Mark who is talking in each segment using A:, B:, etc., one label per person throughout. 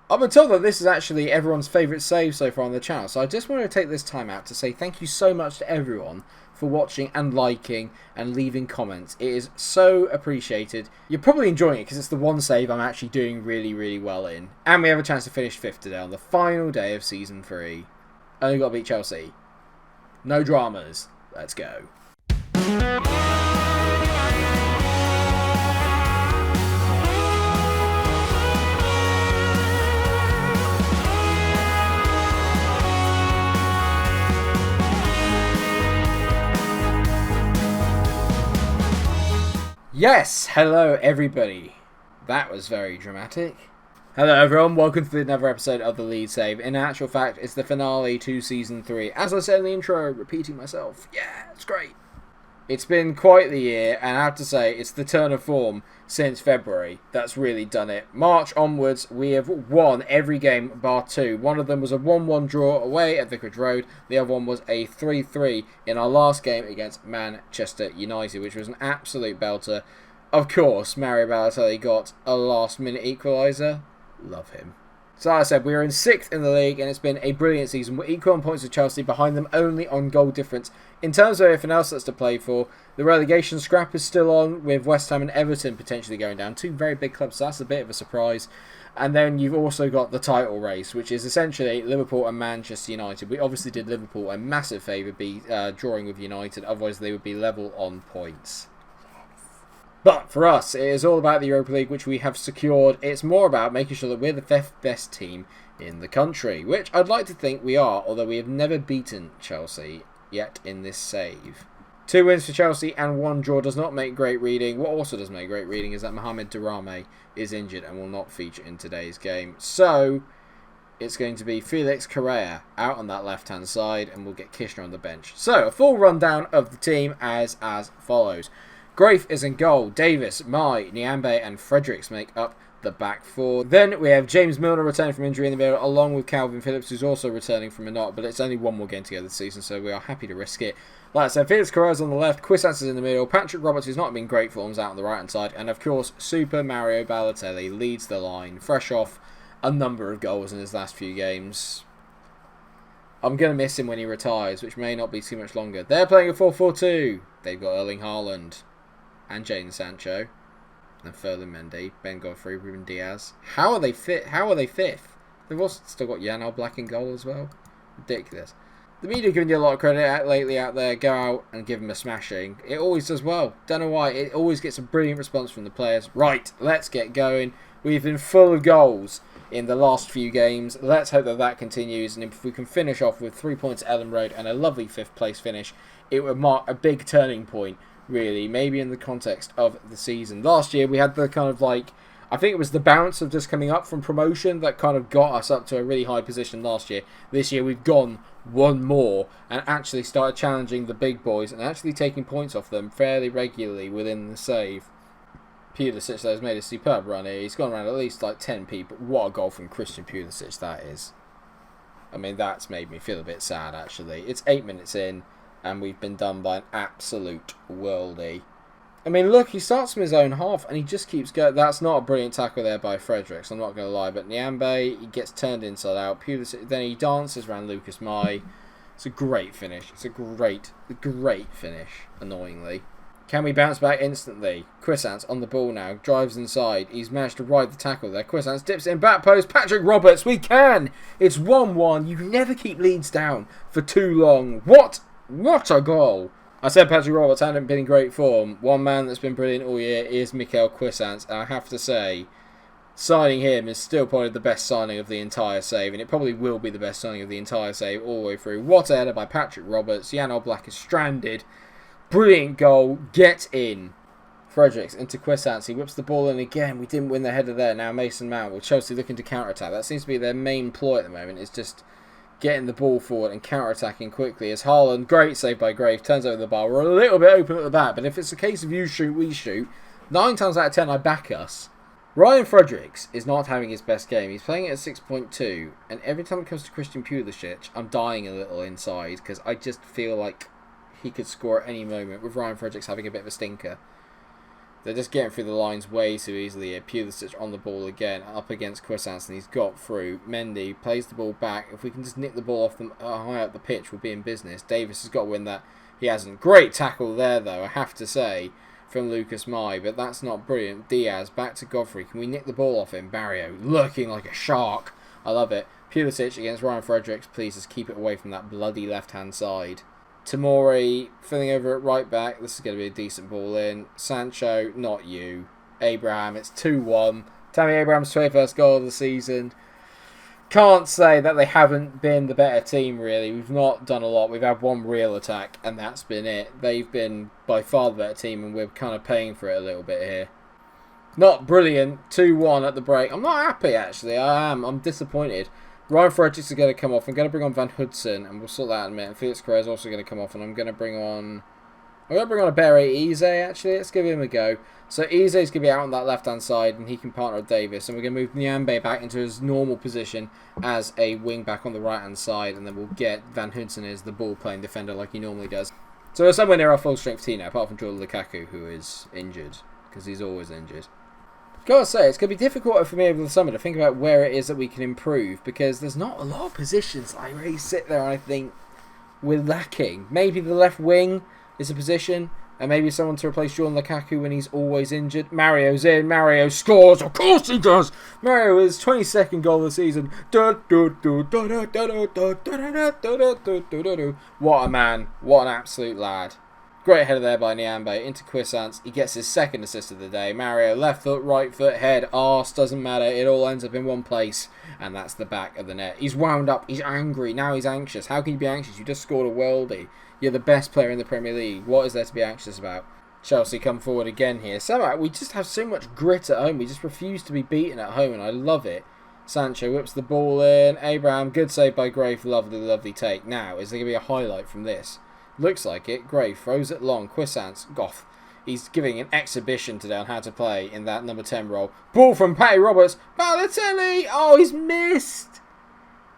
A: I've been told that this is actually everyone's favourite save so far on the channel, so I just want to take this time out to say thank you so much to everyone for watching and liking and leaving comments. It is so appreciated. You're probably enjoying it because it's the one save I'm actually doing really, really well in. And we have a chance to finish 5th today on the final day of Season 3. Only got to beat Chelsea. No dramas. Let's go. Yes, hello everybody. That was very dramatic. Hello everyone, welcome to another episode of the Leeds Save. In actual fact, it's the finale to Season 3. As I said in the intro, repeating myself, yeah, it's great. It's been quite the year, and I have to say, it's the turn of form since February that's really done it. March onwards, we have won every game bar 2. One of them was a 1-1 draw away at Elland Road. The other one was a 3-3 in our last game against Manchester United, which was an absolute belter. Of course, Mario Balotelli got a last-minute equaliser. Love him. So like I said, we are in 6th in the league, and it's been a brilliant season. We're equal on points with Chelsea, behind them only on goal difference. In terms of everything else that's to play for, the relegation scrap is still on, with West Ham and Everton potentially going down. Two very big clubs, so that's a bit of a surprise. And then you've also got the title race, which is essentially Liverpool and Manchester United. We obviously did Liverpool a massive favour drawing with United, otherwise they would be level on points. But for us, it is all about the Europa League, which we have secured. It's more about making sure that we're the 5th best team in the country, which I'd like to think we are, although we have never beaten Chelsea yet in this save. 2 wins for Chelsea and 1 draw does not make great reading. What also does make great reading is that Mohamed Darame is injured and will not feature in today's game. So it's going to be Felix Correa out on that left-hand side, and we'll get Kishner on the bench. So a full rundown of the team as follows. Grafe is in goal. Davis, Mai, Nyambe and Fredericks make up the back 4. Then we have James Milner returning from injury in the middle, along with Calvin Phillips, who's also returning from a knock, but it's only one more game together this season, so we are happy to risk it. Like I said, Felix Correa's on the left, Quissans is in the middle, Patrick Roberts, who's not been great forms, out on the right-hand side, and of course, Super Mario Balotelli leads the line, fresh off a number of goals in his last few games. I'm going to miss him when he retires, which may not be too much longer. They're playing a 4-4-2. They've got Erling Haaland and Jadon Sancho, and Ferland Mendy, Ben Godfrey, Ruben Diaz. How are they fit? How are they 5th? They've also still got Jan Oblak in goal as well. Ridiculous. The media giving you a lot of credit lately out there. Go out and give them a smashing. It always does well. Don't know why. It always gets a brilliant response from the players. Right, let's get going. We've been full of goals in the last few games. Let's hope that that continues, and if we can finish off with 3 points at Elland Road and a lovely 5th place finish, it would mark a big turning point, really, maybe in the context of the season. Last year we had the kind of like, I think it was the bounce of just coming up from promotion that kind of got us up to a really high position last year. This year we've gone one more and actually started challenging the big boys and actually taking points off them fairly regularly within the save. Pulisic has made a superb run here. He's gone around at least like 10 people. What a goal from Christian Pulisic that is. I mean, that's made me feel a bit sad actually. It's 8 minutes in, and we've been done by an absolute worldie. I mean, look, he starts from his own half, and he just keeps going. That's not a brilliant tackle there by Fredericks, I'm not going to lie. But Nyambe, he gets turned inside out. Pulisic, then he dances around Lucas Mai. It's a great finish. It's a great finish, annoyingly. Can we bounce back instantly? Quissans on the ball now. Drives inside. He's managed to ride the tackle there. Quissans dips in back post. Patrick Roberts, we can! It's 1-1. You never keep Leeds down for too long. What a goal! I said Patrick Roberts hadn't been in great form. One man that's been brilliant all year is Mikel Quissans, and I have to say, signing him is still probably the best signing of the entire save, and it probably will be the best signing of the entire save all the way through. What a header by Patrick Roberts. Jan Oblak is stranded. Brilliant goal. Get in. Fredericks into Quissans. He whips the ball in again. We didn't win the header there. Now Mason Mount with Chelsea looking to counter-attack. That seems to be their main ploy at the moment. It's just getting the ball forward and counter-attacking quickly. As Haaland, great save by Grave, turns over the bar. We're a little bit open at the back, but if it's a case of you shoot, we shoot, 9 times out of 10 I back us. Ryan Fredericks is not having his best game. He's playing at 6.2, and every time it comes to Christian Pulisic, I'm dying a little inside because I just feel like he could score at any moment with Ryan Fredericks having a bit of a stinker. They're just getting through the lines way too easily here. Pulisic on the ball again, up against Cuisance, and he's got through. Mendy plays the ball back. If we can just nick the ball off them high up the pitch, we'll be in business. Davis has got to win that. He hasn't. Great tackle there, though, I have to say, from Lucas Mai, but that's not brilliant. Diaz, back to Godfrey. Can we nick the ball off him? Barrio, looking like a shark. I love it. Pulisic against Ryan Fredericks. Please just keep it away from that bloody left-hand side. Tamori filling over at right back. This is going to be a decent ball in. Sancho, not you. Abraham, it's 2-1. Tammy Abraham's 21st goal of the season. Can't say that they haven't been the better team, really. We've not done a lot. We've had one real attack, and that's been it. They've been by far the better team, and we're kind of paying for it a little bit here. Not brilliant. 2-1 at the break. I'm not happy, actually. I am. I'm disappointed. Ryan Fredericks is going to come off. I'm going to bring on Van Hudson, and we'll sort that out in a minute. Felix Correa is also going to come off, and I'm going to bring on a Barry Eze, actually. Let's give him a go. So Eze is going to be out on that left-hand side, and he can partner with Davis. And we're going to move Nyambe back into his normal position as a wing-back on the right-hand side, and then we'll get Van Hudson as the ball-playing defender like he normally does. So we're somewhere near our full-strength team now, apart from Jordan Lukaku, who is injured, because he's always injured. Gotta say, it's going to be difficult for me over the summer to think about where it is that we can improve, because there's not a lot of positions I really sit there and I think we're lacking. Maybe the left wing is a position, and maybe someone to replace Jordan Lukaku when he's always injured. Mario's in, Mario scores, of course he does! Mario is 22nd goal of the season. What a man, what an absolute lad. Great header there by Nyambe into Cuisance. He gets his second assist of the day. Mario, left foot, right foot, head, arse, doesn't matter. It all ends up in one place. And that's the back of the net. He's wound up. He's angry. Now he's anxious. How can you be anxious? You just scored a worldie. You're the best player in the Premier League. What is there to be anxious about? Chelsea come forward again here. Somehow, we just have so much grit at home. We just refuse to be beaten at home, and I love it. Sancho whips the ball in. Abraham, good save by Grave. Lovely, lovely take. Now, is there going to be a highlight from this? Looks like it. Gray throws it long. Cuisance, Goff. He's giving an exhibition today on how to play in that number 10 role. Ball from Patty Roberts. Balotelli! Oh, he's missed!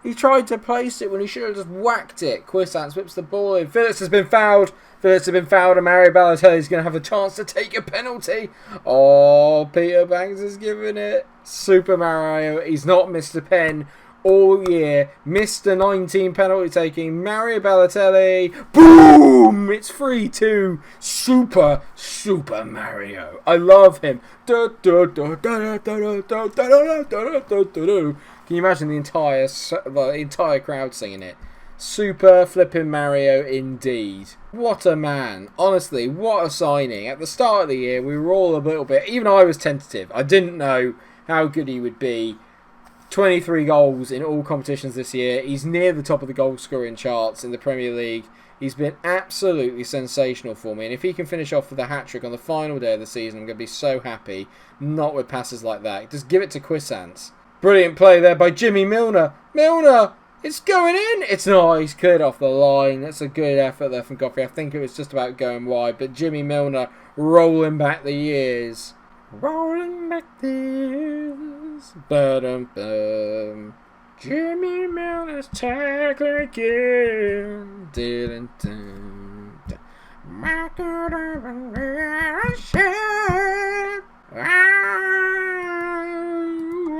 A: He tried to place it when he should have just whacked it. Cuisance whips the ball in. Phillips has been fouled. And Mario Balotelli is going to have a chance to take a penalty. Oh, Peter Banks is giving it. Super Mario. He's not missed a pen all year. Mr. 19 penalty taking. Mario Balotelli. Boom! It's 3-2. Super Mario. I love him. Can you imagine the entire crowd singing it? Super flipping Mario indeed. What a man. Honestly, what a signing. At the start of the year, we were all a little bit... Even I was tentative. I didn't know how good he would be. 23 goals in all competitions this year. He's near the top of the goal scoring charts in the Premier League. He's been absolutely sensational for me. And if he can finish off with a hat-trick on the final day of the season, I'm going to be so happy. Not with passes like that. Just give it to Cuisance. Brilliant play there by Jimmy Milner. Milner! It's going in! It's not. He's cleared off the line. That's a good effort there from Godfrey. I think it was just about going wide. But Jimmy Milner rolling back the years. Rolling back the years. Ba-dum-bum. Jimmy Milner's tackling again. Dun-dun-dun.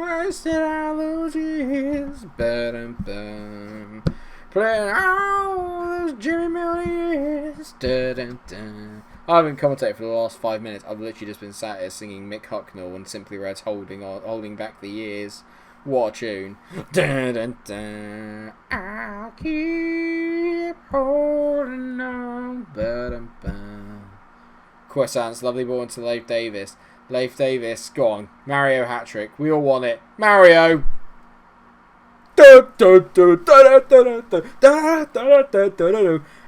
A: Wasted all those years. Ba-dum-bum. Playing all those Jimmy Milner years. Dun-dun-dun. I haven't commentated for the last 5 minutes. I've literally just been sat here singing Mick Hucknall and Simply Red's Holding Back the Years. What a tune. Dun, dun, dun. I'll keep holding on. Ba-dum-bum. Cuisance, lovely ball into Leif Davis. Leif Davis, go on. Mario hat-trick. We all want it. Mario!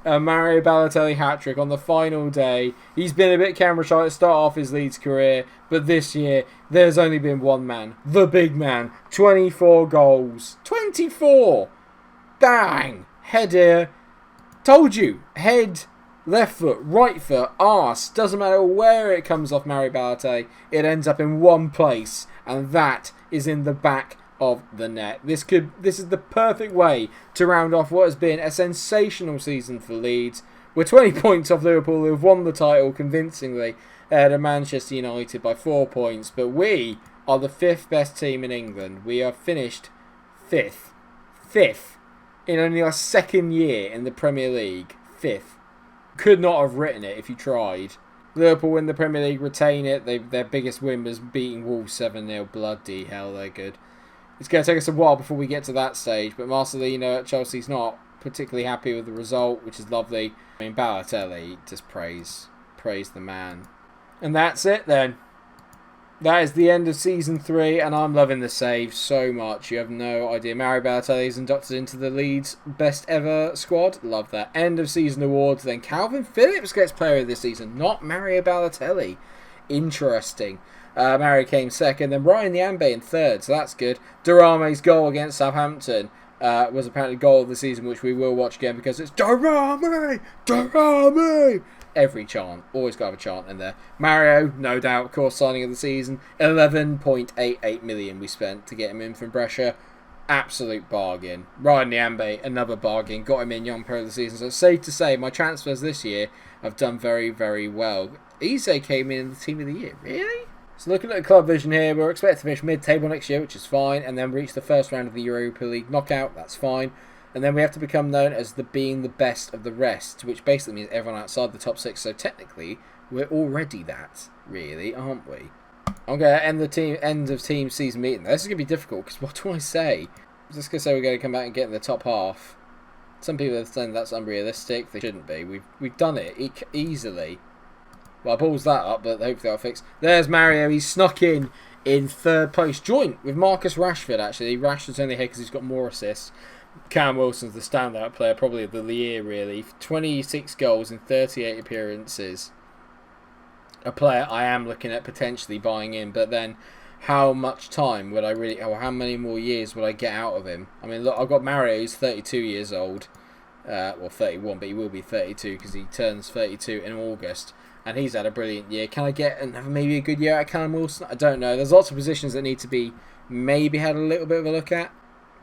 A: Mario Balotelli hat-trick on the final day. He's been a bit camera shy to start off his Leeds career, but this year there's only been one man, the big man. 24 goals. 24! Bang! Header. Told you. Head, left foot, right foot, arse. Doesn't matter where it comes off Mario Balotelli. It ends up in one place, and that is in the back of the net. This is the perfect way to round off what has been a sensational season for Leeds. We're 20 points off Liverpool, who have won the title convincingly, ahead of Manchester United by 4 points. But we are the 5th best team in England. We are finished 5th. 5th. In only our 2nd year in the Premier League. 5th. Could not have written it if you tried. Liverpool win the Premier League, retain it. Their biggest win was beating Wolves 7-0. Bloody hell, they're good. It's going to take us a while before we get to that stage, but Marcelino at Chelsea's not particularly happy with the result, which is lovely. I mean, Balotelli, just praise the man. And that's it then. That is the end of Season 3, and I'm loving the save so much. You have no idea. Mario Balotelli is inducted into the Leeds best ever squad. Love that. End of Season awards. Then Calvin Phillips gets player of this season, not Mario Balotelli. Interesting. Mario came second, then Ryan Nyambe in third, so that's good. Durame's goal against Southampton was apparently goal of the season, which we will watch again because it's Durame! Durame! Every chant. Always got to have a chant in there. Mario, no doubt, of course, signing of the season. 11.88 million we spent to get him in from Brescia. Absolute bargain. Ryan Nyambe, another bargain. Got him in young player of the season. So it's safe to say my transfers this year have done very, very well. Eze came in the team of the year. Really? So looking at the club vision here, we're expected to finish mid-table next year, which is fine, and then reach the first round of the Europa League knockout. That's fine. And then we have to become known as being the best of the rest, which basically means everyone outside the top 6. So technically, we're already that, really, aren't we? I'm going to end of team season meeting. This is going to be difficult, because what do I say? I'm just going to say we're going to come back and get in the top half. Some people are saying that's unrealistic. They shouldn't be. We've done it easily. Well, I balls that up, but hopefully that'll fix. There's Mario. He's snuck in third place, joint with Marcus Rashford, actually. Rashford's only here because he's got more assists. Cam Wilson's the standout player, probably of the year, really. 26 goals in 38 appearances. A player I am looking at potentially buying in, but then how much time would I really, or how many more years would I get out of him? I mean, look, I've got Mario, who's 32 years old. Well, 31, but he will be 32 because he turns 32 in August. And he's had a brilliant year. Can I get maybe a good year out of Callum Wilson? I don't know. There's lots of positions that need to be maybe had a little bit of a look at.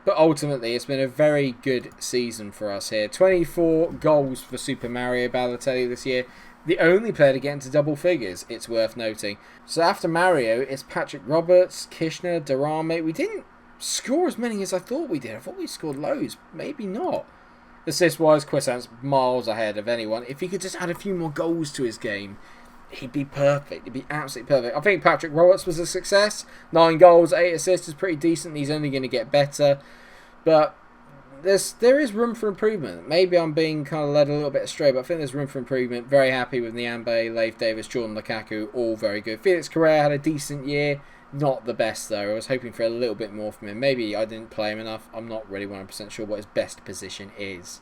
A: But ultimately, it's been a very good season for us here. 24 goals for Super Mario Balotelli this year. The only player to get into double figures, it's worth noting. So after Mario, it's Patrick Roberts, Kishner, Durame. We didn't score as many as I thought we did. I thought we scored loads. Maybe not. Assist-wise, Quissant's miles ahead of anyone. If he could just add a few more goals to his game, he'd be perfect. He'd be absolutely perfect. I think Patrick Roberts was a success. 9 goals, 8 assists is pretty decent. He's only going to get better. But there is room for improvement. Maybe I'm being kind of led a little bit astray, but I think there's room for improvement. Very happy with Nyambe, Leif Davis, Jordan Lukaku, all very good. Felix Correa had a decent year. Not the best, though. I was hoping for a little bit more from him. Maybe I didn't play him enough. I'm not really 100% sure what his best position is.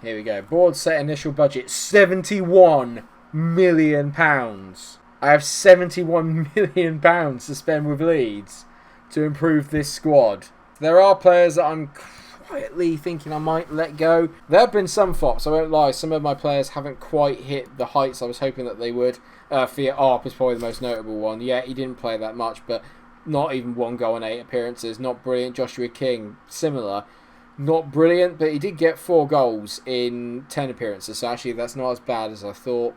A: Here we go. Board set initial budget, £71 million. I have £71 million to spend with Leeds to improve this squad. There are players that I'm quietly thinking I might let go. There have been some flops, I won't lie. Some of my players haven't quite hit the heights I was hoping that they would. Fiat Arp is probably the most notable one. Yeah, he didn't play that much, but not even 1 goal in 8 appearances. Not brilliant. Joshua King, similar. Not brilliant, but he did get 4 goals in 10 appearances, so actually that's not as bad as I thought.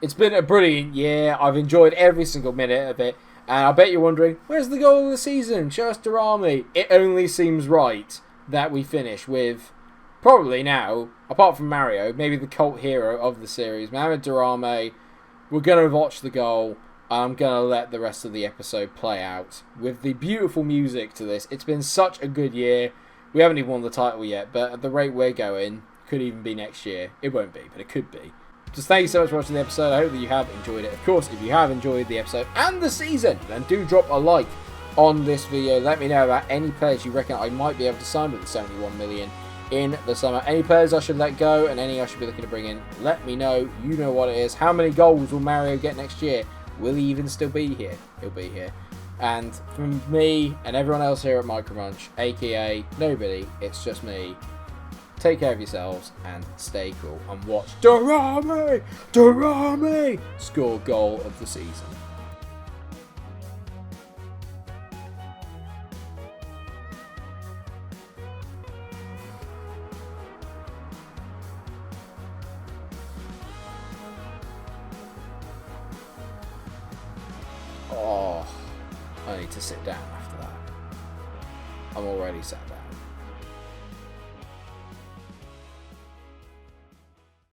A: It's been a brilliant year. I've enjoyed every single minute of it, and I bet you're wondering, where's the goal of the season? Show us Durame. It only seems right that we finish with, probably now, apart from Mario, maybe the cult hero of the series, Mohamed Durame. We're going to watch the goal. I'm going to let the rest of the episode play out with the beautiful music to this. It's been such a good year. We haven't even won the title yet, but at the rate we're going, could even be next year. It won't be, but it could be. Just thank you so much for watching the episode. I hope that you have enjoyed it. Of course, if you have enjoyed the episode and the season, then do drop a like on this video. Let me know about any players you reckon I might be able to sign with the 71 million in the summer. Any players I should let go and any I should be looking to bring in, let me know. You know what it is. How many goals will Mario get next year? Will he even still be here? He'll be here. And from me and everyone else here at MikeRo, aka nobody, it's just me. Take care of yourselves and stay cool and watch Durame score goal of the season. Oh, I need to sit down after that. I'm already sat down.